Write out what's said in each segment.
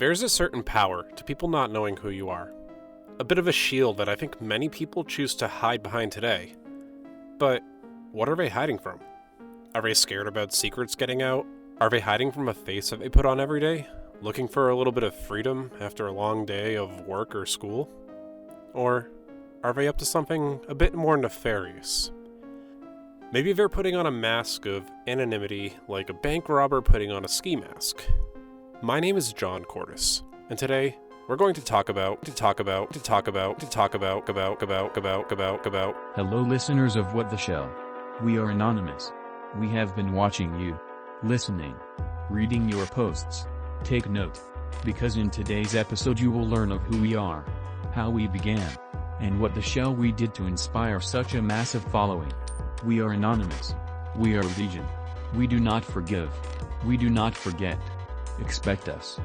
There's a certain power to people not knowing who you are. A bit of a shield that I think many people choose to hide behind today. But what are they hiding from? Are they scared about secrets getting out? Are they hiding from a face that they put on every day? Looking for a little bit of freedom after a long day of work or school? Or are they up to something a bit more nefarious? Maybe they're putting on a mask of anonymity like a bank robber putting on a ski mask. My name is John Cordes, and today we're going to talk about. Hello listeners of What the Shell. We are anonymous. We have been watching you, listening, reading your posts. Take note, because in today's episode you will learn of who we are, how we began, and what the shell we did to inspire such a massive following. We are anonymous. We are legion. We do not forgive. We do not forget. Expect us.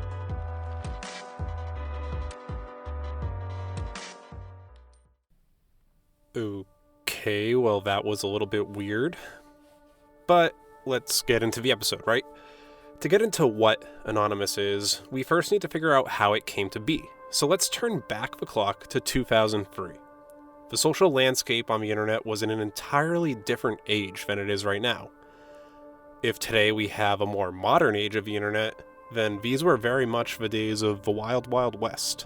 Okay, well that was a little bit weird. But let's get into the episode, right? To get into what Anonymous is, we first need to figure out how it came to be. So let's turn back the clock to 2003. The social landscape on the internet was in an entirely different age than it is right now. If today we have a more modern age of the internet, then these were very much the days of the Wild Wild West.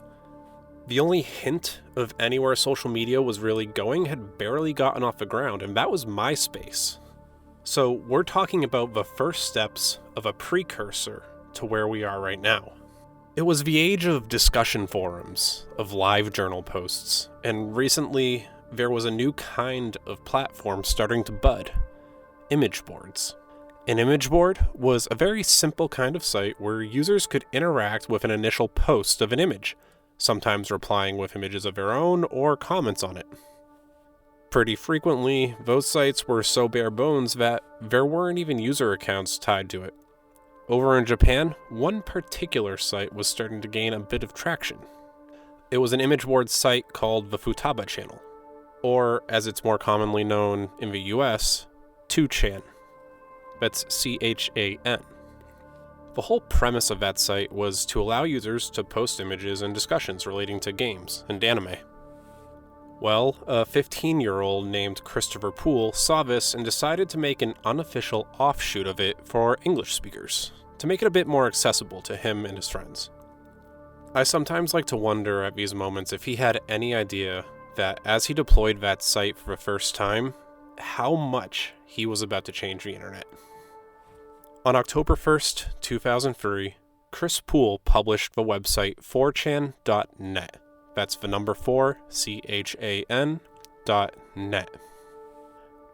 The only hint of anywhere social media was really going had barely gotten off the ground, and that was MySpace. So we're talking about the first steps of a precursor to where we are right now. It was the age of discussion forums, of live journal posts, and recently there was a new kind of platform starting to bud: image boards. An image board was a very simple kind of site where users could interact with an initial post of an image, sometimes replying with images of their own or comments on it. Pretty frequently, those sites were so bare bones that there weren't even user accounts tied to it. Over in Japan, one particular site was starting to gain a bit of traction. It was an image board site called the Futaba channel, or as it's more commonly known in the US, 2chan. That's C-H-A-N. The whole premise of that site was to allow users to post images and discussions relating to games and anime. Well, a 15-year-old named Christopher Poole saw this and decided to make an unofficial offshoot of it for English speakers, to make it a bit more accessible to him and his friends. I sometimes like to wonder at these moments if he had any idea that as he deployed that site for the first time, how much he was about to change the internet. On October 1st, 2003, Chris Poole published the website 4chan.net. That's the number 4, C-H-A-N.net.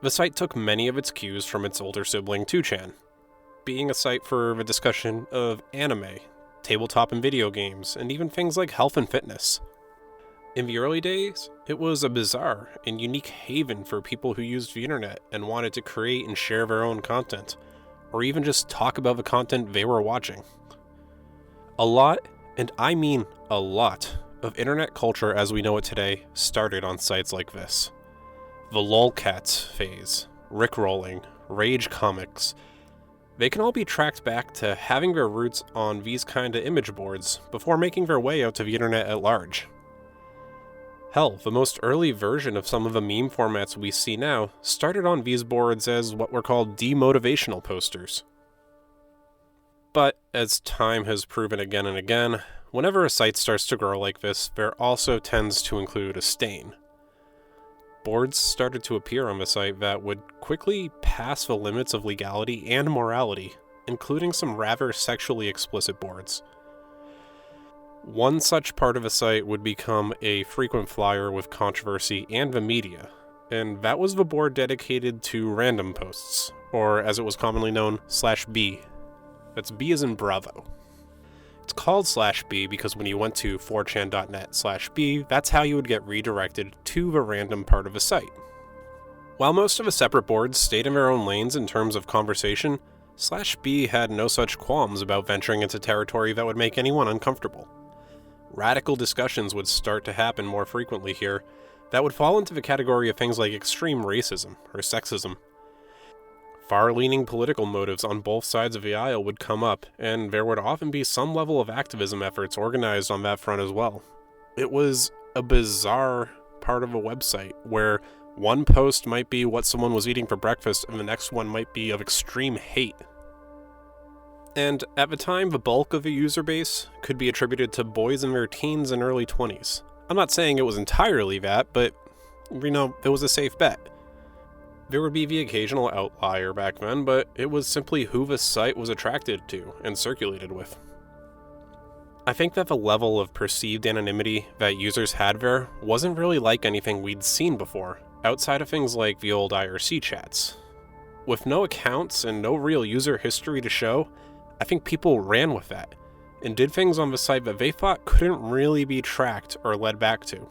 The site took many of its cues from its older sibling 2chan, being a site for the discussion of anime, tabletop and video games, and even things like health and fitness. In the early days, it was a bizarre and unique haven for people who used the internet and wanted to create and share their own content, or even just talk about the content they were watching. A lot, and I mean a lot, of internet culture as we know it today started on sites like this. The lolcats phase, rickrolling, rage comics, they can all be tracked back to having their roots on these kind of image boards before making their way out to the internet at large. Hell, the most early version of some of the meme formats we see now started on these boards as what were called demotivational posters. But as time has proven again and again, whenever a site starts to grow like this, there also tends to include a stain. Boards started to appear on the site that would quickly pass the limits of legality and morality, including some rather sexually explicit boards. One such part of a site would become a frequent flyer with controversy and the media, and that was the board dedicated to random posts, or as it was commonly known, /B. That's B as in Bravo. It's called /B because when you went to 4chan.net/B, that's how you would get redirected to the random part of a site. While most of the separate boards stayed in their own lanes in terms of conversation, /B had no such qualms about venturing into territory that would make anyone uncomfortable. Radical discussions would start to happen more frequently here that would fall into the category of things like extreme racism or sexism. Far-leaning political motives on both sides of the aisle would come up, and there would often be some level of activism efforts organized on that front as well. It was a bizarre part of a website where one post might be what someone was eating for breakfast and the next one might be of extreme hate. And at the time, the bulk of the user base could be attributed to boys in their teens and early 20s. I'm not saying it was entirely that, but, it was a safe bet. There would be the occasional outlier back then, but it was simply who the site was attracted to and circulated with. I think that the level of perceived anonymity that users had there wasn't really like anything we'd seen before, outside of things like the old IRC chats. With no accounts and no real user history to show, I think people ran with that, and did things on the site that they thought couldn't really be tracked or led back to.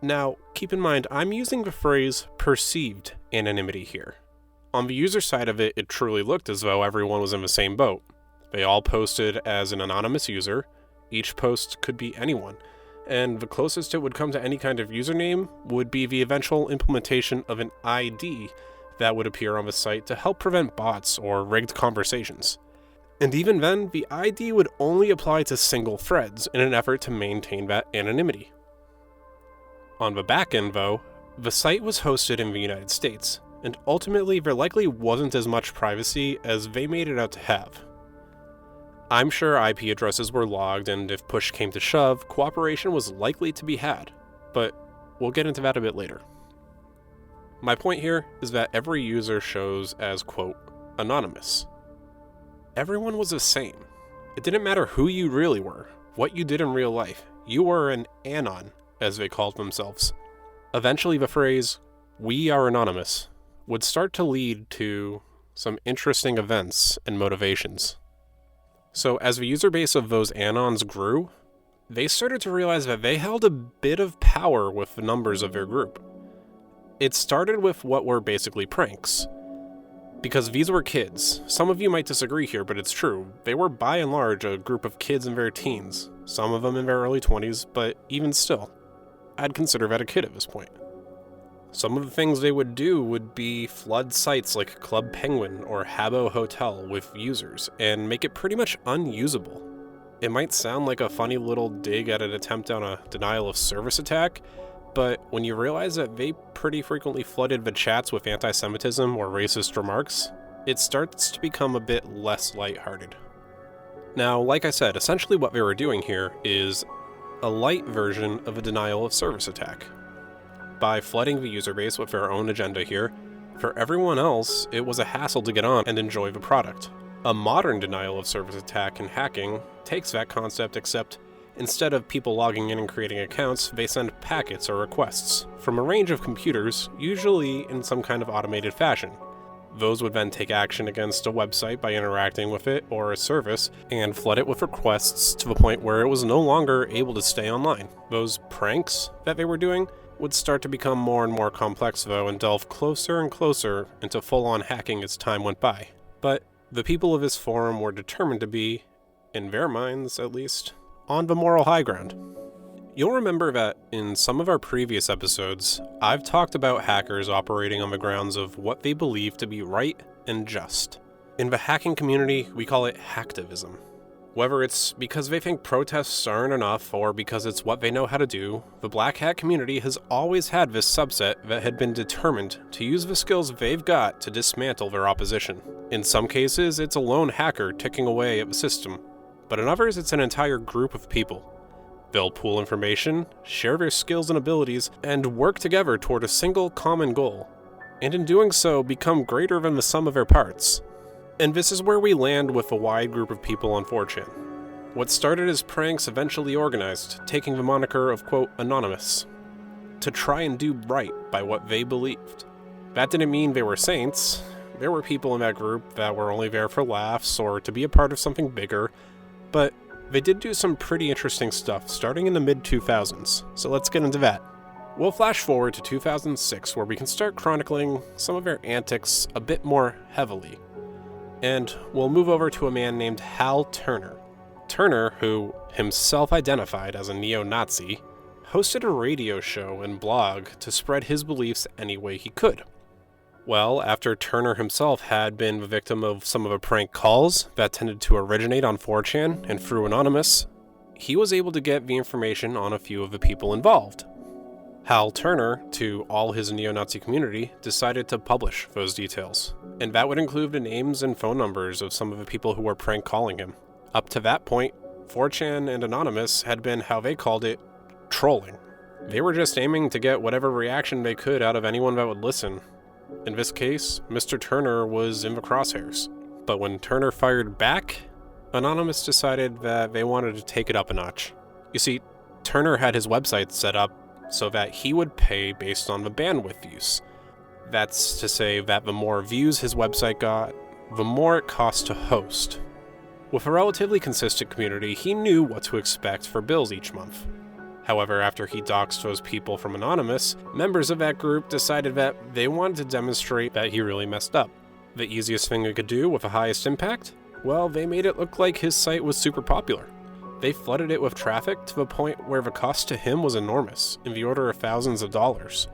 Now, keep in mind, I'm using the phrase perceived anonymity here. On the user side of it, it truly looked as though everyone was in the same boat. They all posted as an anonymous user, each post could be anyone, and the closest it would come to any kind of username would be the eventual implementation of an ID that would appear on the site to help prevent bots or rigged conversations. And even then, the ID would only apply to single threads in an effort to maintain that anonymity. On the back end, though, the site was hosted in the United States, and ultimately there likely wasn't as much privacy as they made it out to have. I'm sure IP addresses were logged, and if push came to shove, cooperation was likely to be had, but we'll get into that a bit later. My point here is that every user shows as, quote, anonymous. Everyone was the same. It didn't matter who you really were, what you did in real life, you were an Anon, as they called themselves. Eventually the phrase, "we are anonymous," would start to lead to some interesting events and motivations. So as the user base of those Anons grew, they started to realize that they held a bit of power with the numbers of their group. It started with what were basically pranks. Because these were kids. Some of you might disagree here, but it's true. They were by and large a group of kids in their teens, some of them in their early 20s, but even still, I'd consider that a kid at this point. Some of the things they would do would be flood sites like Club Penguin or Habbo Hotel with users and make it pretty much unusable. It might sound like a funny little dig at an attempt on a denial of service attack, but when you realize that they pretty frequently flooded the chats with anti-Semitism or racist remarks, it starts to become a bit less lighthearted. Now, like I said, essentially what they were doing here is a light version of a denial of service attack. By flooding the user base with their own agenda here, for everyone else, it was a hassle to get on and enjoy the product. A modern denial of service attack and hacking takes that concept, except instead of people logging in and creating accounts, they send packets or requests from a range of computers, usually in some kind of automated fashion. Those would then take action against a website by interacting with it or a service and flood it with requests to the point where it was no longer able to stay online. Those pranks that they were doing would start to become more and more complex though and delve closer and closer into full-on hacking as time went by. But the people of this forum were determined to be, in their minds at least, on the moral high ground. You'll remember that in some of our previous episodes, I've talked about hackers operating on the grounds of what they believe to be right and just. In the hacking community, we call it hacktivism. Whether it's because they think protests aren't enough or because it's what they know how to do, the black hat community has always had this subset that had been determined to use the skills they've got to dismantle their opposition. In some cases, it's a lone hacker ticking away at the system, but in others, it's an entire group of people. They'll pool information, share their skills and abilities, and work together toward a single common goal, and in doing so become greater than the sum of their parts. And this is where we land with a wide group of people on 4chan. What started as pranks eventually organized, taking the moniker of, quote, anonymous, to try and do right by what they believed. That didn't mean they were saints. There were people in that group that were only there for laughs or to be a part of something bigger, but they did do some pretty interesting stuff starting in the mid-2000s, so let's get into that. We'll flash forward to 2006 where we can start chronicling some of their antics a bit more heavily. And we'll move over to a man named Hal Turner. Turner, who himself identified as a neo-Nazi, hosted a radio show and blog to spread his beliefs any way he could. Well, after Turner himself had been the victim of some of the prank calls that tended to originate on 4chan and through Anonymous, he was able to get the information on a few of the people involved. Hal Turner, to all his neo-Nazi community, decided to publish those details, and that would include the names and phone numbers of some of the people who were prank calling him. Up to that point, 4chan and Anonymous had been how they called it, trolling. They were just aiming to get whatever reaction they could out of anyone that would listen. In this case, Mr. Turner was in the crosshairs. But when Turner fired back, Anonymous decided that they wanted to take it up a notch. You see, Turner had his website set up so that he would pay based on the bandwidth use. That's to say that the more views his website got, the more it cost to host. With a relatively consistent community, he knew what to expect for bills each month. However, after he doxed those people from Anonymous, members of that group decided that they wanted to demonstrate that he really messed up. The easiest thing they could do with the highest impact? Well, they made it look like his site was super popular. They flooded it with traffic to the point where the cost to him was enormous, in the order of thousands of dollars.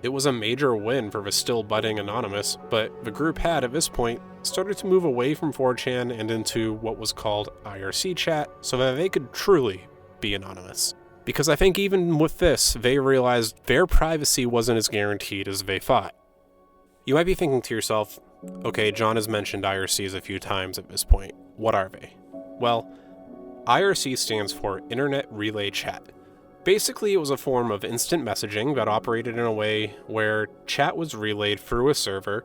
It was a major win for the still budding Anonymous, but the group had, at this point, started to move away from 4chan and into what was called IRC chat so that they could truly be anonymous. Because I think even with this, they realized their privacy wasn't as guaranteed as they thought. You might be thinking to yourself, okay, John has mentioned IRCs a few times at this point. What are they? Well, IRC stands for Internet Relay Chat. Basically, it was a form of instant messaging that operated in a way where chat was relayed through a server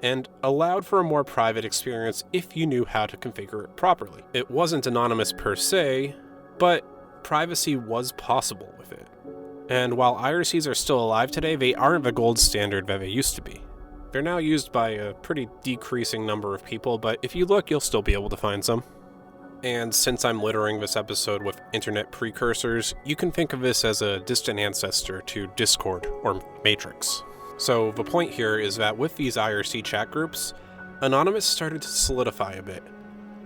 and allowed for a more private experience if you knew how to configure it properly. It wasn't anonymous per se, but privacy was possible with it. And while IRCs are still alive today, they aren't the gold standard that they used to be. They're now used by a pretty decreasing number of people, but if you look, you'll still be able to find some. And since I'm littering this episode with internet precursors, you can think of this as a distant ancestor to Discord or Matrix. So the point here is that with these IRC chat groups, Anonymous started to solidify a bit.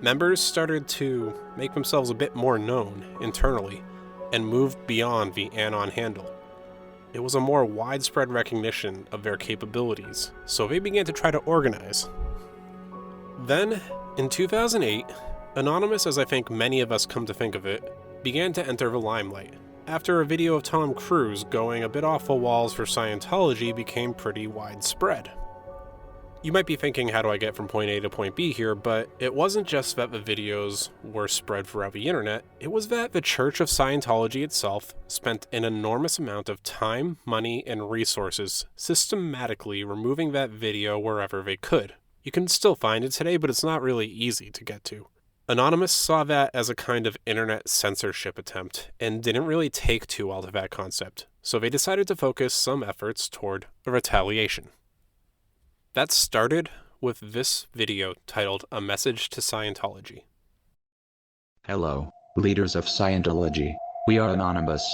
Members started to make themselves a bit more known internally and moved beyond the Anon handle. It was a more widespread recognition of their capabilities, so they began to try to organize. Then, in 2008, Anonymous, as I think many of us come to think of it, began to enter the limelight, after a video of Tom Cruise going a bit off the walls for Scientology became pretty widespread. You might be thinking, how do I get from point A to point B here, but it wasn't just that the videos were spread throughout the internet, it was that the Church of Scientology itself spent an enormous amount of time, money, and resources systematically removing that video wherever they could. You can still find it today, but it's not really easy to get to. Anonymous saw that as a kind of internet censorship attempt, and didn't really take too well to that concept, so they decided to focus some efforts toward a retaliation. That started with this video titled A Message to Scientology. Hello, leaders of Scientology. We are Anonymous.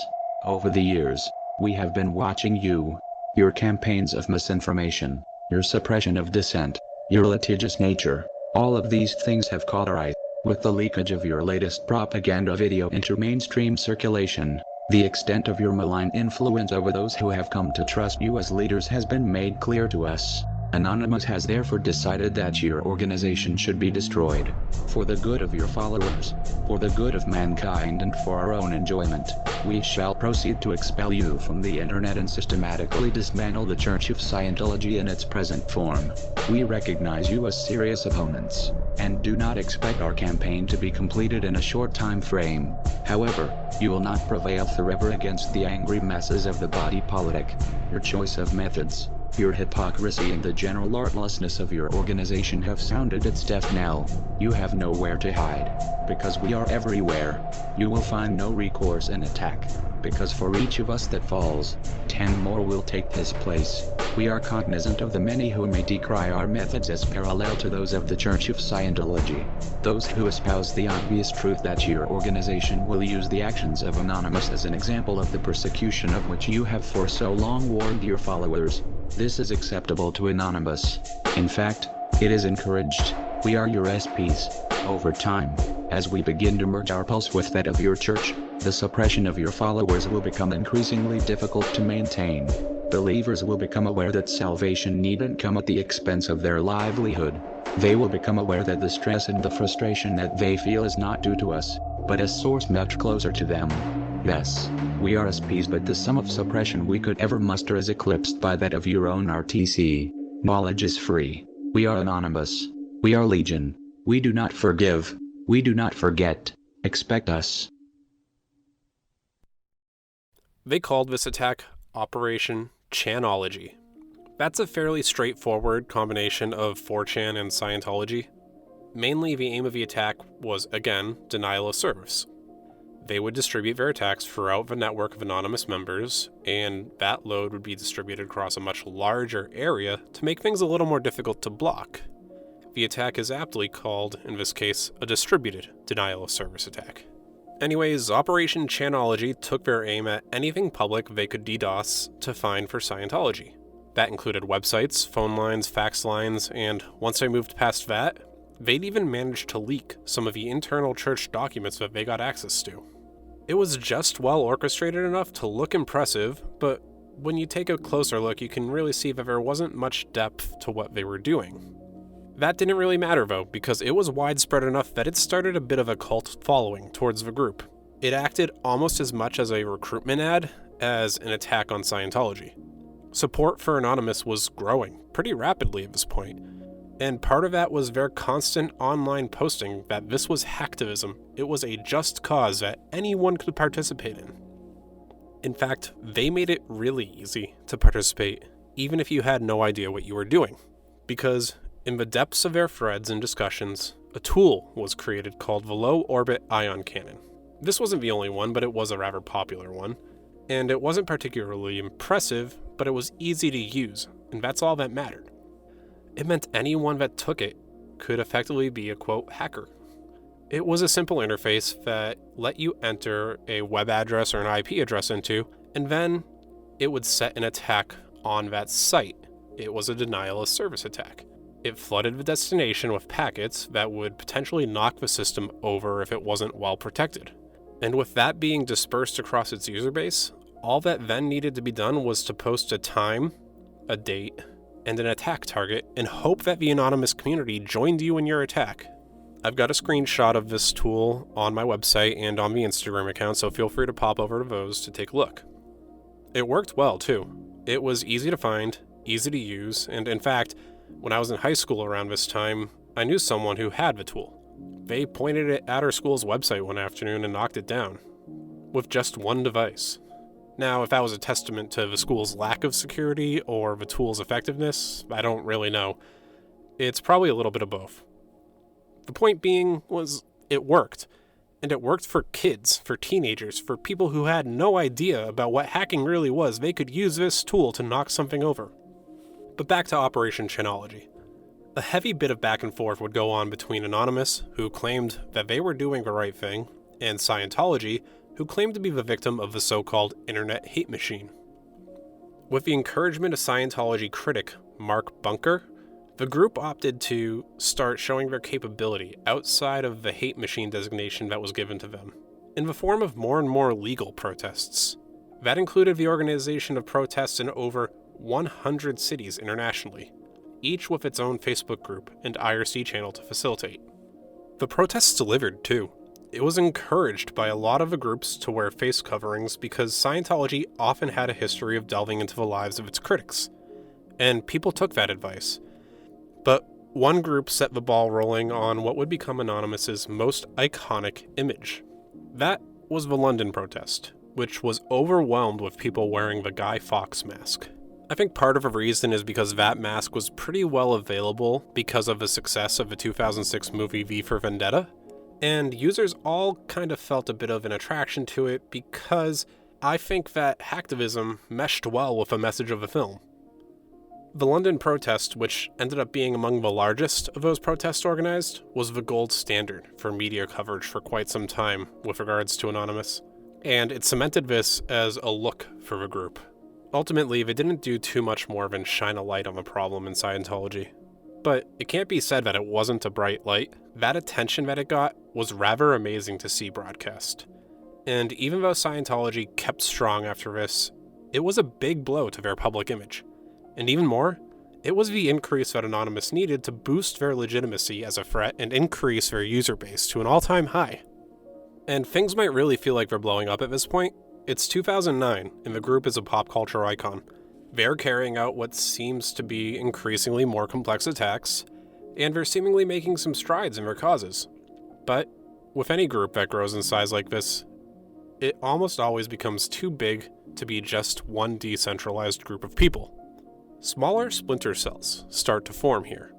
Over the years, we have been watching you. Your campaigns of misinformation, your suppression of dissent, your litigious nature, all of these things have caught our eye. With the leakage of your latest propaganda video into mainstream circulation, the extent of your malign influence over those who have come to trust you as leaders has been made clear to us. Anonymous has therefore decided that your organization should be destroyed. For the good of your followers, for the good of mankind and for our own enjoyment, we shall proceed to expel you from the internet and systematically dismantle the Church of Scientology in its present form. We recognize you as serious opponents, and do not expect our campaign to be completed in a short time frame. However, you will not prevail forever against the angry masses of the body politic. Your choice of methods, your hypocrisy and the general artlessness of your organization have sounded its death knell. You have nowhere to hide. Because we are everywhere, you will find no recourse in attack. Because for each of us that falls, 10 more will take his place. We are cognizant of the many who may decry our methods as parallel to those of the Church of Scientology. Those who espouse the obvious truth that your organization will use the actions of Anonymous as an example of the persecution of which you have for so long warned your followers. This is acceptable to Anonymous. In fact, it is encouraged. We are your SPs. Over time, as we begin to merge our pulse with that of your church, the suppression of your followers will become increasingly difficult to maintain. believers will become aware that salvation needn't come at the expense of their livelihood. They will become aware that the stress and the frustration that they feel is not due to us, but a source much closer to them. Yes, we are SPs, but the sum of suppression we could ever muster is eclipsed by that of your own RTC. Knowledge is free. We are anonymous. We are legion. We do not forgive. We do not forget. Expect us. They called this attack Operation Chanology. That's a fairly straightforward combination of 4chan and Scientology. Mainly, the aim of the attack was, again, denial of service. They would distribute their attacks throughout the network of anonymous members, and that load would be distributed across a much larger area to make things a little more difficult to block. The attack is aptly called, in this case, a distributed denial of service attack. Anyways, Operation Chanology took their aim at anything public they could DDoS to find for Scientology. That included websites, phone lines, fax lines, and once they moved past that, they'd even managed to leak some of the internal church documents that they got access to. It was just well orchestrated enough to look impressive, but when you take a closer look, you can really see that there wasn't much depth to what they were doing. That didn't really matter though, because it was widespread enough that it started a bit of a cult following towards the group. It acted almost as much as a recruitment ad as an attack on Scientology. Support for Anonymous was growing pretty rapidly at this point, and part of that was their constant online posting that this was hacktivism. It was a just cause that anyone could participate in. In fact, they made it really easy to participate, even if you had no idea what you were doing, because in the depths of their threads and discussions, a tool was created called the Low Orbit Ion Cannon. This wasn't the only one, but it was a rather popular one, and it wasn't particularly impressive, but it was easy to use, and that's all that mattered. It meant anyone that took it could effectively be a, quote, hacker. It was a simple interface that let you enter a web address or an IP address into, and then it would set an attack on that site. It was a denial of service attack. It flooded the destination with packets that would potentially knock the system over if it wasn't well protected. And with that being dispersed across its user base, all that then needed to be done was to post a time, a date, and an attack target and hope that the anonymous community joined you in your attack. I've got a screenshot of this tool on my website and on the Instagram account, so feel free to pop over to those to take a look. It worked well too. It was easy to find, easy to use, and in fact, when I was in high school around this time, I knew someone who had the tool. They pointed it at our school's website one afternoon and knocked it down, with just one device. Now, if that was a testament to the school's lack of security or the tool's effectiveness, I don't really know. It's probably a little bit of both. The point being was, it worked. And it worked for kids, for teenagers, for people who had no idea about what hacking really was. They could use this tool to knock something over. But back to Operation Chanology. A heavy bit of back and forth would go on between Anonymous, who claimed that they were doing the right thing, and Scientology, who claimed to be the victim of the so-called internet hate machine. With the encouragement of Scientology critic Mark Bunker, the group opted to start showing their capability outside of the hate machine designation that was given to them, in the form of more and more legal protests. That included the organization of protests in over 100 cities internationally, each with its own Facebook group and IRC channel to facilitate. The protests delivered, too. It was encouraged by a lot of the groups to wear face coverings because Scientology often had a history of delving into the lives of its critics, and people took that advice. But one group set the ball rolling on what would become Anonymous's most iconic image. That was the London protest, which was overwhelmed with people wearing the Guy Fawkes mask. I think part of the reason is because that mask was pretty well available because of the success of the 2006 movie V for Vendetta, and users all kind of felt a bit of an attraction to it because I think that hacktivism meshed well with the message of the film. The London protest, which ended up being among the largest of those protests organized, was the gold standard for media coverage for quite some time with regards to Anonymous, and it cemented this as a look for the group. Ultimately, they didn't do too much more than shine a light on the problem in Scientology. But it can't be said that it wasn't a bright light. That attention that it got was rather amazing to see broadcast. And even though Scientology kept strong after this, It was a big blow to their public image. And even more, it was the increase that Anonymous needed to boost their legitimacy as a threat and increase their user base to an all-time high. And things might really feel like they're blowing up at this point. It's 2009, and the group is a pop culture icon. They're carrying out what seems to be increasingly more complex attacks, and they're seemingly making some strides in their causes. But with any group that grows in size like this, it almost always becomes too big to be just one decentralized group of people. Smaller splinter cells start to form here.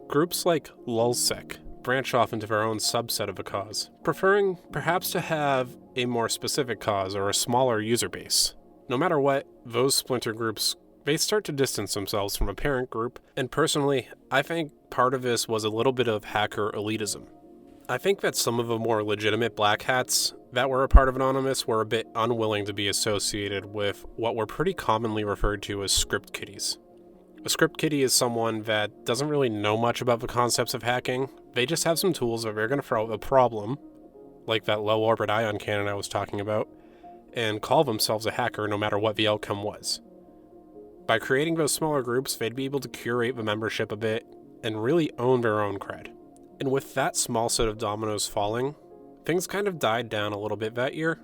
Groups like lulsec branch off into their own subset of a cause, preferring perhaps to have a more specific cause or a smaller user base. No matter what, those splinter groups, they start to distance themselves from a parent group, and personally, I think part of this was a little bit of hacker elitism. I think that some of the more legitimate black hats that were a part of Anonymous were a bit unwilling to be associated with what were pretty commonly referred to as script kiddies. A script kiddie is someone that doesn't really know much about the concepts of hacking. They just have some tools that they're going to throw out a problem, like that low orbit ion cannon I was talking about, and call themselves a hacker no matter what the outcome was. By creating those smaller groups, they'd be able to curate the membership a bit and really own their own cred. And with that small set of dominoes falling, things kind of died down a little bit that year,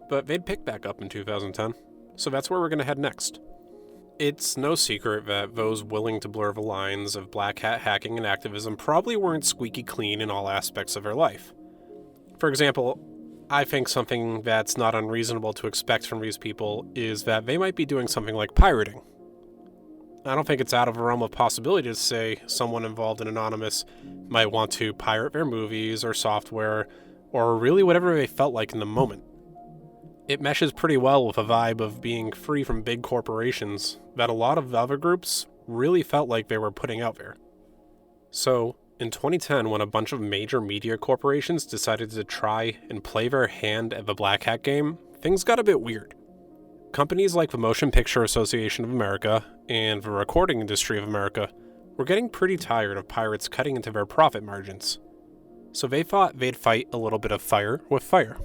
but they'd pick back up in 2010. So that's where we're going to head next. It's no secret that those willing to blur the lines of black hat hacking and activism probably weren't squeaky clean in all aspects of their life. For example, I think something that's not unreasonable to expect from these people is that they might be doing something like pirating. I don't think it's out of the realm of possibility to say someone involved in Anonymous might want to pirate their movies or software, or really whatever they felt like in the moment. It meshes pretty well with a vibe of being free from big corporations that a lot of the other groups really felt like they were putting out there. So, in 2010, when a bunch of major media corporations decided to try and play their hand at the black hat game, things got a bit weird. Companies like the Motion Picture Association of America and the Recording Industry of America were getting pretty tired of pirates cutting into their profit margins. So they thought they'd fight a little bit of fire with fire.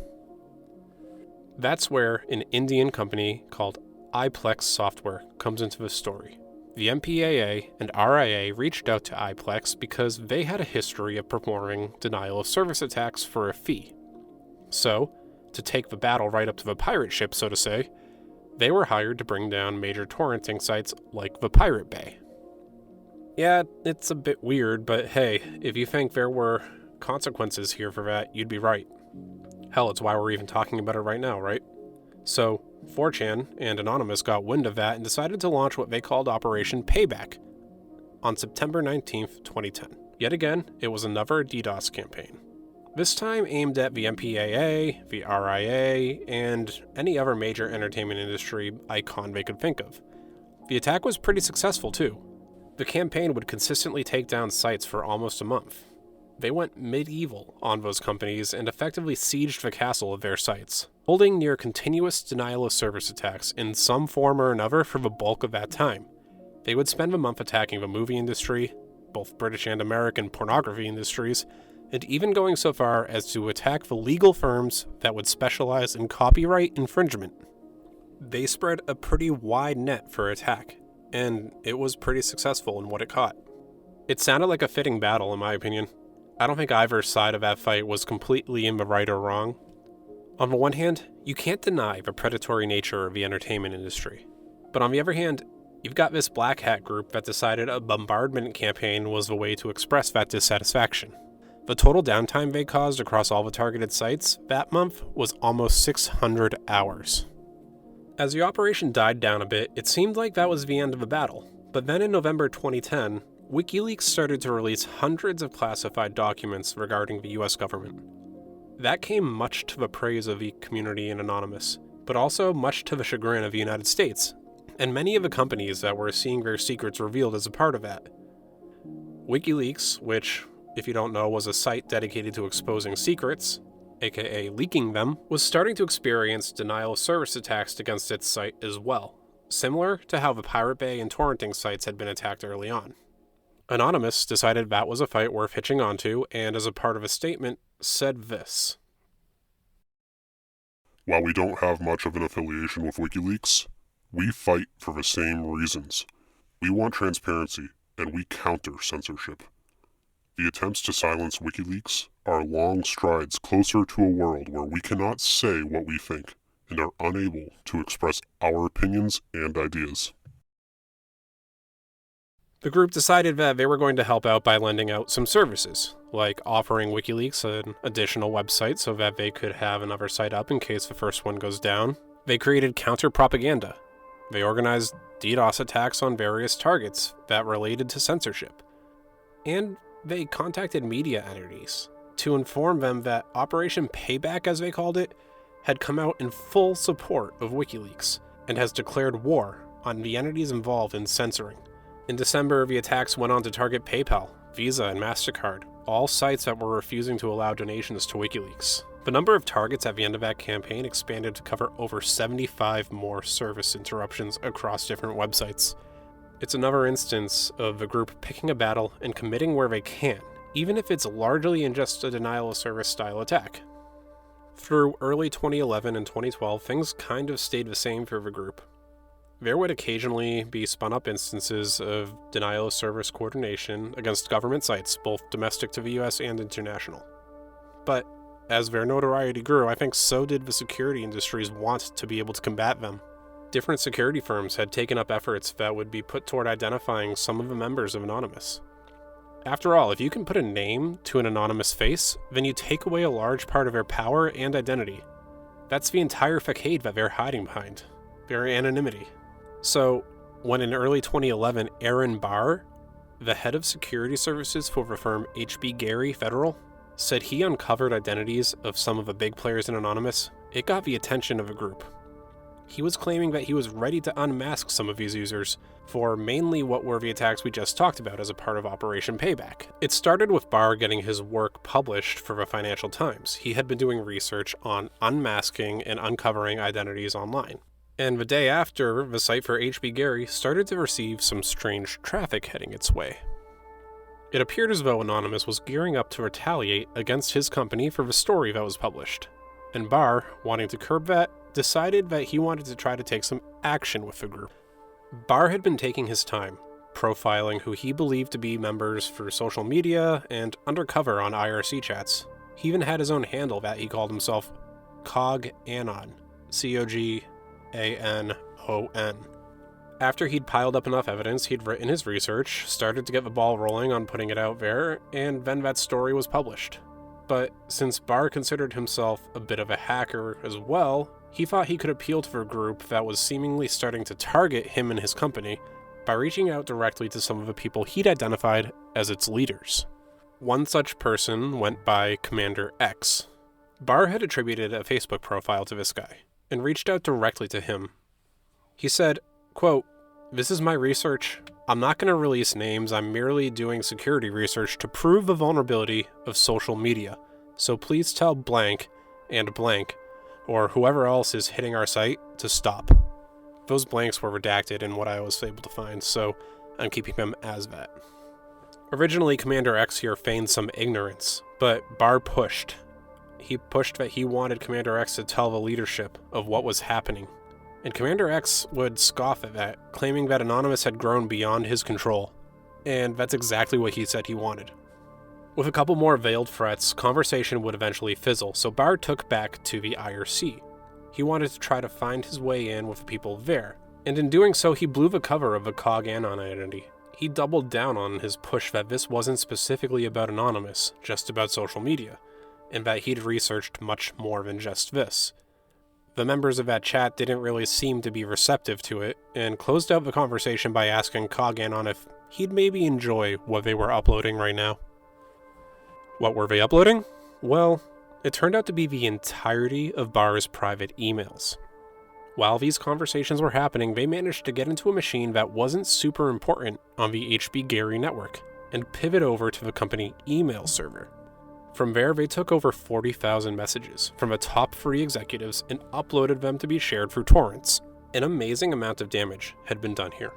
That's where an Indian company called iPlex Software comes into the story. The MPAA and RIA reached out to iPlex because they had a history of performing denial of service attacks for a fee. So, to take the battle right up to the pirate ship, so to say, they were hired to bring down major torrenting sites like the Pirate Bay. Yeah, it's a bit weird, but hey, if you think there were consequences here for that, you'd be right. Hell, it's why we're even talking about it right now, right? So, 4chan and Anonymous got wind of that and decided to launch what they called Operation Payback on September 19th, 2010. Yet again, it was another DDoS campaign. This time aimed at the MPAA, the RIA, and any other major entertainment industry icon they could think of. The attack was pretty successful too. The campaign would consistently take down sites for almost a month. They went medieval on those companies and effectively sieged the castle of their sites, holding near continuous denial of service attacks in some form or another for the bulk of that time. They would spend the month attacking the movie industry, both British and American pornography industries, and even going so far as to attack the legal firms that would specialize in copyright infringement. They spread a pretty wide net for attack, and it was pretty successful in what it caught. It sounded like a fitting battle, in my opinion. I don't think either side of that fight was completely in the right or wrong. On the one hand, you can't deny the predatory nature of the entertainment industry. But on the other hand, you've got this black hat group that decided a bombardment campaign was the way to express that dissatisfaction. The total downtime they caused across all the targeted sites that month was almost 600 hours. As the operation died down a bit, it seemed like that was the end of the battle. But then in November 2010, WikiLeaks started to release hundreds of classified documents regarding the US government. That came much to the praise of the community in Anonymous, but also much to the chagrin of the United States, and many of the companies that were seeing their secrets revealed as a part of that. WikiLeaks, which, if you don't know, was a site dedicated to exposing secrets, aka leaking them, was starting to experience denial of service attacks against its site as well, similar to how the Pirate Bay and torrenting sites had been attacked early on. Anonymous decided that was a fight worth hitching onto, and as a part of a statement, said this. While we don't have much of an affiliation with WikiLeaks, We fight for the same reasons. We want transparency, and we counter censorship. The attempts to silence WikiLeaks are long strides closer to a world where we cannot say what we think and are unable to express our opinions and ideas. The group decided that they were going to help out by lending out some services, like offering WikiLeaks an additional website so that they could have another site up in case the first one goes down. They created counter-propaganda. They organized DDoS attacks on various targets that related to censorship. And they contacted media entities to inform them that Operation Payback, as they called it, had come out in full support of WikiLeaks and has declared war on the entities involved in censoring. In December, the attacks went on to target PayPal, Visa, and MasterCard, all sites that were refusing to allow donations to WikiLeaks. The number of targets at the end of that campaign expanded to cover over 75 more service interruptions across different websites. It's another instance of the group picking a battle and committing where they can, even if it's largely in just a denial-of-service style attack. Through early 2011 and 2012, things kind of stayed the same for the group. There would occasionally be spun-up instances of denial-of-service coordination against government sites, both domestic to the US and international. But as their notoriety grew, I think so did the security industry's want to be able to combat them. Different security firms had taken up efforts that would be put toward identifying some of the members of Anonymous. After all, if you can put a name to an anonymous face, then you take away a large part of their power and identity. That's the entire facade that they're hiding behind, their anonymity. So, when in early 2011, Aaron Barr, the head of security services for the firm HB Gary Federal, said he uncovered identities of some of the big players in Anonymous, it got the attention of a group. He was claiming that he was ready to unmask some of these users for mainly what were the attacks we just talked about as a part of Operation Payback. It started with Barr getting his work published for the Financial Times. He had been doing research on unmasking and uncovering identities online. And the day after, the site for HB Gary started to receive some strange traffic heading its way. It appeared as though Anonymous was gearing up to retaliate against his company for the story that was published. And Barr, wanting to curb that, decided that he wanted to try to take some action with the group. Barr had been taking his time, profiling who he believed to be members through social media and undercover on IRC chats. He even had his own handle that he called himself COG Anon, C-O-G-A-N-O-N. After he'd piled up enough evidence, he'd written his research, started to get the ball rolling on putting it out there, and then that story was published. But since Barr considered himself a bit of a hacker as well, he thought he could appeal to a group that was seemingly starting to target him and his company by reaching out directly to some of the people he'd identified as its leaders. One such person went by Commander X. Barr had attributed a Facebook profile to this guy and reached out directly to him. He said, quote, "This is my research. I'm not going to release names. I'm merely doing security research to prove the vulnerability of social media. So please tell blank and blank, or whoever else is hitting our site, to stop." Those blanks were redacted in what I was able to find, so I'm keeping them as that. Originally, Commander X here feigned some ignorance, but Barr pushed. He pushed that he wanted Commander X to tell the leadership of what was happening. And Commander X would scoff at that, claiming that Anonymous had grown beyond his control. And that's exactly what he said he wanted. With a couple more veiled threats, conversation would eventually fizzle, so Barr took back to the IRC. He wanted to try to find his way in with the people there, and in doing so he blew the cover of the COG Anon identity. He doubled down on his push that this wasn't specifically about Anonymous, just about social media, and that he'd researched much more than just this. The members of that chat didn't really seem to be receptive to it, and closed out the conversation by asking COG Anon if he'd maybe enjoy what they were uploading right now. What were they uploading? Well, it turned out to be the entirety of Barr's private emails. While these conversations were happening, they managed to get into a machine that wasn't super important on the HB Gary network, and pivot over to the company email server. From there, they took over 40,000 messages from the top 3 executives and uploaded them to be shared through torrents. An amazing amount of damage had been done here.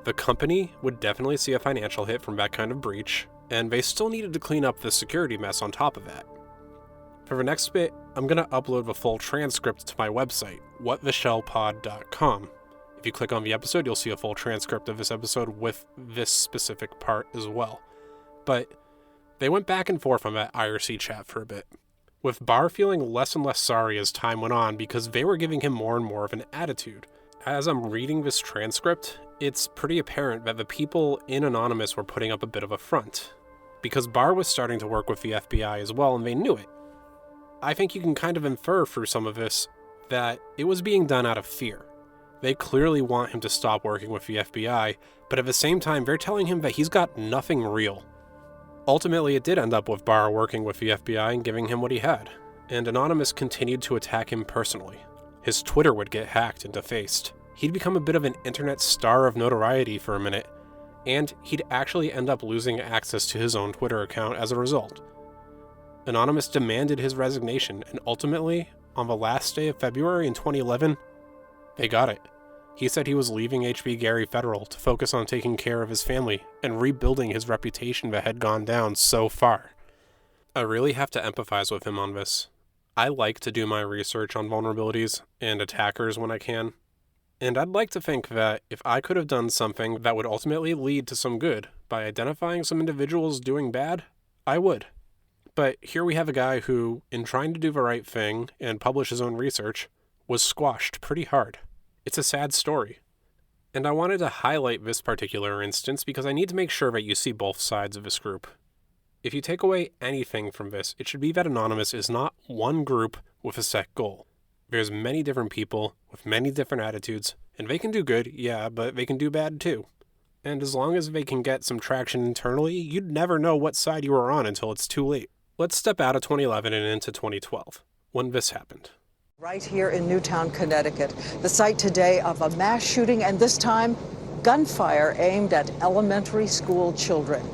The company would definitely see a financial hit from that kind of breach, and they still needed to clean up the security mess on top of that. For the next bit, I'm going to upload the full transcript to my website, whattheshellpod.com. If you click on the episode, you'll see a full transcript of this episode with this specific part as well. But they went back and forth on that IRC chat for a bit, with Barr feeling less and less sorry as time went on because they were giving him more and more of an attitude. As I'm reading this transcript, it's pretty apparent that the people in Anonymous were putting up a bit of a front, because Barr was starting to work with the FBI as well, and they knew it. I think you can kind of infer through some of this that it was being done out of fear. They clearly want him to stop working with the FBI, but at the same time, they're telling him that he's got nothing real. Ultimately, it did end up with Barr working with the FBI and giving him what he had, and Anonymous continued to attack him personally. His Twitter would get hacked and defaced. He'd become a bit of an internet star of notoriety for a minute, and he'd actually end up losing access to his own Twitter account as a result. Anonymous demanded his resignation, and ultimately, on the last day of February in 2011, they got it. He said he was leaving HB Gary Federal to focus on taking care of his family and rebuilding his reputation that had gone down so far. I really have to empathize with him on this. I like to do my research on vulnerabilities and attackers when I can, and I'd like to think that if I could have done something that would ultimately lead to some good by identifying some individuals doing bad, I would. But here we have a guy who, in trying to do the right thing and publish his own research, was squashed pretty hard. It's a sad story. And I wanted to highlight this particular instance because I need to make sure that you see both sides of this group. If you take away anything from this, it should be that Anonymous is not one group with a set goal. There's many different people with many different attitudes, and they can do good, yeah, but they can do bad too. And as long as they can get some traction internally, you'd never know what side you were on until it's too late. Let's step out of 2011 and into 2012, when this happened. Right here in Newtown, Connecticut, the site today of a mass shooting, and this time, gunfire aimed at elementary school children.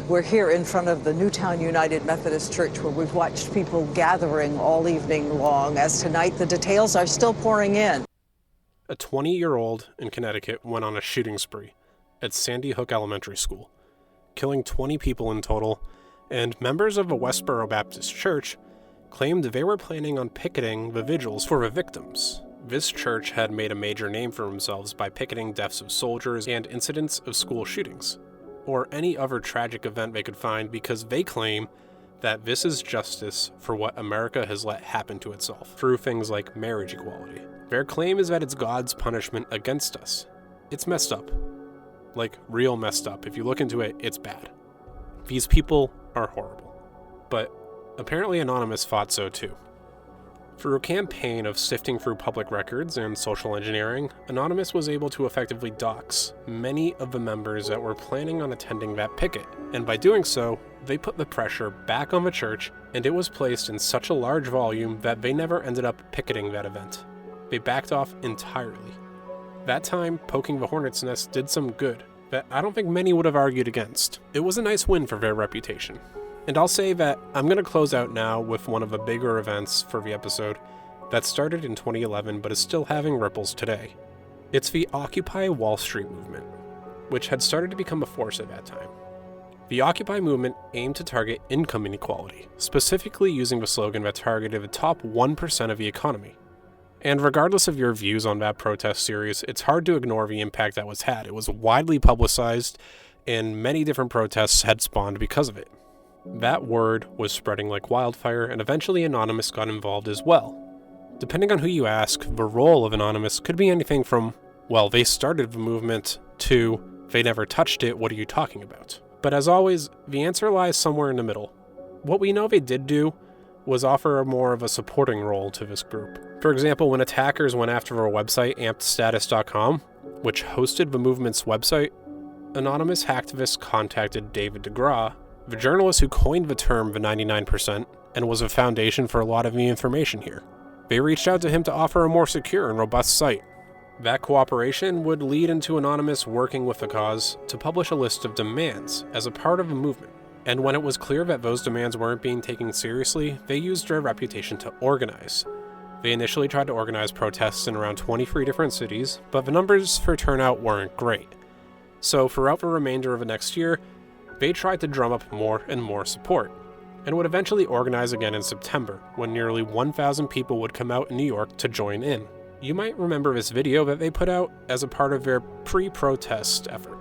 We're here in front of the Newtown United Methodist Church, where we've watched people gathering all evening long, as tonight the details are still pouring in. A 20-year-old in Connecticut went on a shooting spree at Sandy Hook Elementary School, killing 20 people in total, and members of the Westboro Baptist Church claimed they were planning on picketing the vigils for the victims. This church had made a major name for themselves by picketing deaths of soldiers and incidents of school shootings, or any other tragic event they could find, because they claim that this is justice for what America has let happen to itself through things like marriage equality. Their claim is that it's God's punishment against us. It's messed up. Like, real messed up. If you look into it, it's bad. These people are horrible. But apparently Anonymous thought so too. Through a campaign of sifting through public records and social engineering, Anonymous was able to effectively dox many of the members that were planning on attending that picket, and by doing so, they put the pressure back on the church, and it was placed in such a large volume that they never ended up picketing that event. They backed off entirely. That time, poking the hornet's nest did some good that I don't think many would have argued against. It was a nice win for their reputation. And I'll say that I'm going to close out now with one of the bigger events for the episode that started in 2011 but is still having ripples today. It's the Occupy Wall Street movement, which had started to become a force at that time. The Occupy movement aimed to target income inequality, specifically using the slogan that targeted the top 1% of the economy. And regardless of your views on that protest series, it's hard to ignore the impact that was had. It was widely publicized, and many different protests had spawned because of it. That word was spreading like wildfire, and eventually Anonymous got involved as well. Depending on who you ask, the role of Anonymous could be anything from, well, they started the movement, to, they never touched it, what are you talking about? But as always, the answer lies somewhere in the middle. What we know they did do was offer more of a supporting role to this group. For example, when attackers went after our website, ampedstatus.com, which hosted the movement's website, Anonymous hacktivists contacted David DeGraw, the journalist who coined the term the 99% and was a foundation for a lot of the information here. They reached out to him to offer a more secure and robust site. That cooperation would lead into Anonymous working with the cause to publish a list of demands as a part of the movement. And when it was clear that those demands weren't being taken seriously, they used their reputation to organize. They initially tried to organize protests in around 23 different cities, but the numbers for turnout weren't great. So throughout the remainder of the next year, they tried to drum up more and more support, and would eventually organize again in September, when nearly 1,000 people would come out in New York to join in. You might remember this video that they put out as a part of their pre-protest effort.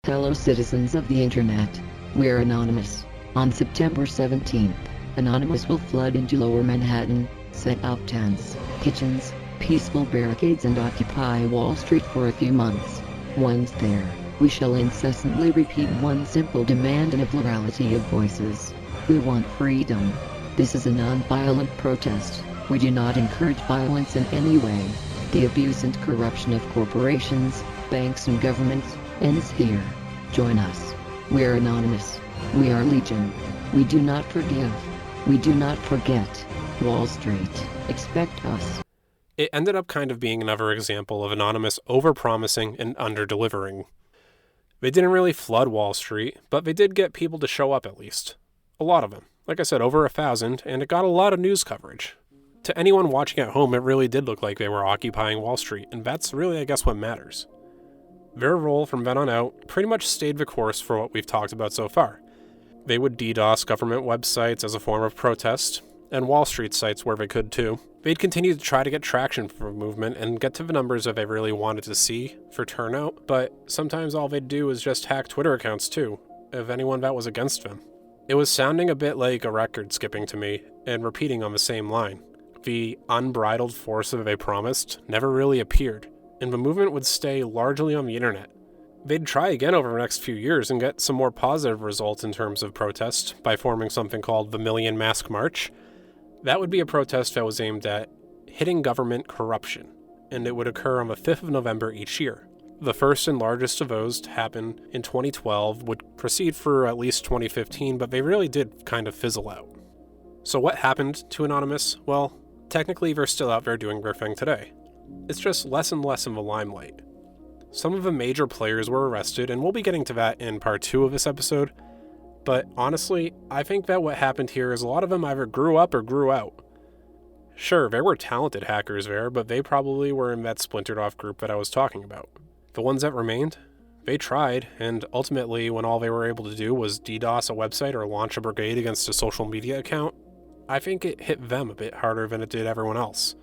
Hello citizens of the internet, we're Anonymous. On September 17th, Anonymous will flood into Lower Manhattan, set up tents, kitchens, peaceful barricades and occupy Wall Street for a few months. Once there, we shall incessantly repeat one simple demand and a plurality of voices. We want freedom. This is a non-violent protest. We do not encourage violence in any way. The abuse and corruption of corporations, banks and governments ends here. Join us. We're Anonymous. We are Legion. We do not forgive. We do not forget. Wall Street, expect us. It ended up kind of being another example of Anonymous over-promising and under-delivering. They didn't really flood Wall Street, but they did get people to show up at least. A lot of them. Like I said, over 1,000, and it got a lot of news coverage. To anyone watching at home, it really did look like they were occupying Wall Street, and that's really, I guess, what matters. Their role from then on out pretty much stayed the course for what we've talked about so far. They would DDoS government websites as a form of protest, and Wall Street sites where they could too. They'd continue to try to get traction for the movement and get to the numbers that they really wanted to see for turnout, but sometimes all they'd do was just hack Twitter accounts too, of anyone that was against them. It was sounding a bit like a record skipping to me, and repeating on the same line. The unbridled force that they promised never really appeared, and the movement would stay largely on the internet. They'd try again over the next few years and get some more positive results in terms of protest by forming something called the Million Mask March. That would be a protest that was aimed at hitting government corruption, and it would occur on the 5th of November each year. The first and largest of those to happen in 2012 would proceed for at least 2015, but they really did kind of fizzle out. So what happened to Anonymous? Well, technically they're still out there doing their thing today. It's just less and less in the limelight. Some of the major players were arrested, and we'll be getting to that in part 2 of this episode. But honestly, I think that what happened here is a lot of them either grew up or grew out. Sure, there were talented hackers there, but they probably were in that splintered off group that I was talking about. The ones that remained, they tried, and ultimately when all they were able to do was DDoS a website or launch a brigade against a social media account, I think it hit them a bit harder than it did everyone else.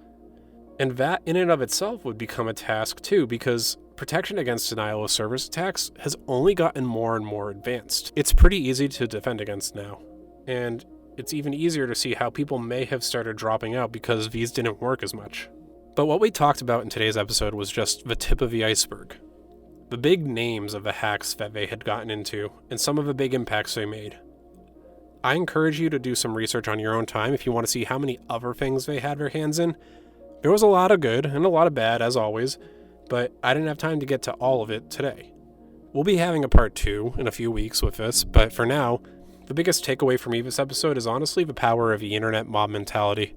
And that in and of itself would become a task too, because protection against denial of service attacks has only gotten more and more advanced. It's pretty easy to defend against now, and it's even easier to see how people may have started dropping out because these didn't work as much. But what we talked about in today's episode was just the tip of the iceberg. The big names of the hacks that they had gotten into, and some of the big impacts they made. I encourage you to do some research on your own time if you want to see how many other things they had their hands in. There was a lot of good and a lot of bad, as always, but I didn't have time to get to all of it today. We'll be having a part 2 in a few weeks with this, but for now, the biggest takeaway for me this episode is honestly the power of the internet mob mentality.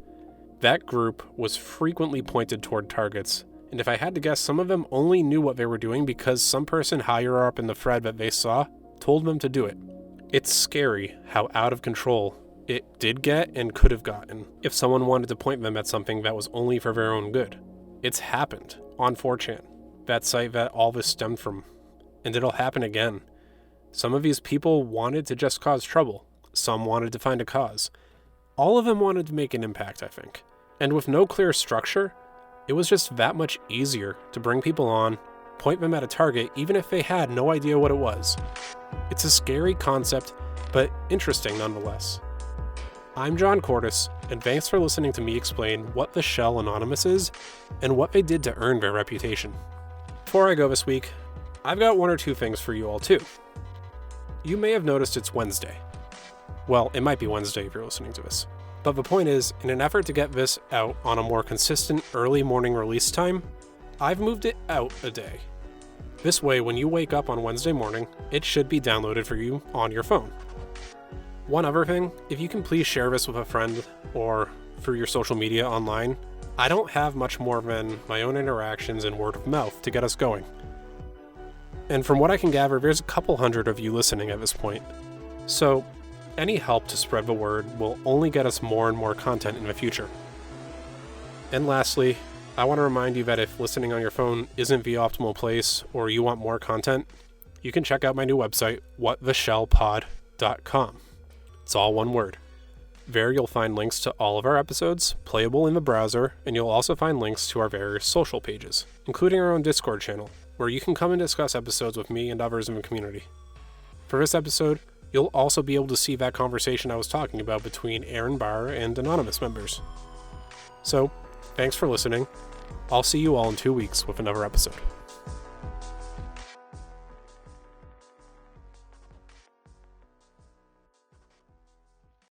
That group was frequently pointed toward targets, and if I had to guess, some of them only knew what they were doing because some person higher up in the thread that they saw told them to do it. It's scary how out of control it did get and could have gotten if someone wanted to point them at something that was only for their own good. It's happened on 4chan, that site that all this stemmed from, and it'll happen again. Some of these people wanted to just cause trouble. Some wanted to find a cause. All of them wanted to make an impact, I think. And with no clear structure, it was just that much easier to bring people on, point them at a target, even if they had no idea what it was. It's a scary concept, but interesting nonetheless. I'm John Cordes, and thanks for listening to me explain what the Shell Anonymous is, and what they did to earn their reputation. Before I go this week, I've got 1 or 2 things for you all too. You may have noticed it's Wednesday. Well, it might be Wednesday if you're listening to this. But the point is, in an effort to get this out on a more consistent early morning release time, I've moved it out a day. This way, when you wake up on Wednesday morning, it should be downloaded for you on your phone. One other thing, if you can please share this with a friend or through your social media online, I don't have much more than my own interactions and word of mouth to get us going. And from what I can gather, there's a couple hundred of you listening at this point. So, any help to spread the word will only get us more and more content in the future. And lastly, I want to remind you that if listening on your phone isn't the optimal place or you want more content, you can check out my new website, whattheshellpod.com. It's all one word. There you'll find links to all of our episodes, playable in the browser, and you'll also find links to our various social pages, including our own Discord channel, where you can come and discuss episodes with me and others in the community. For this episode, you'll also be able to see that conversation I was talking about between Aaron Barr and Anonymous members. So, thanks for listening. I'll see you all in 2 weeks with another episode.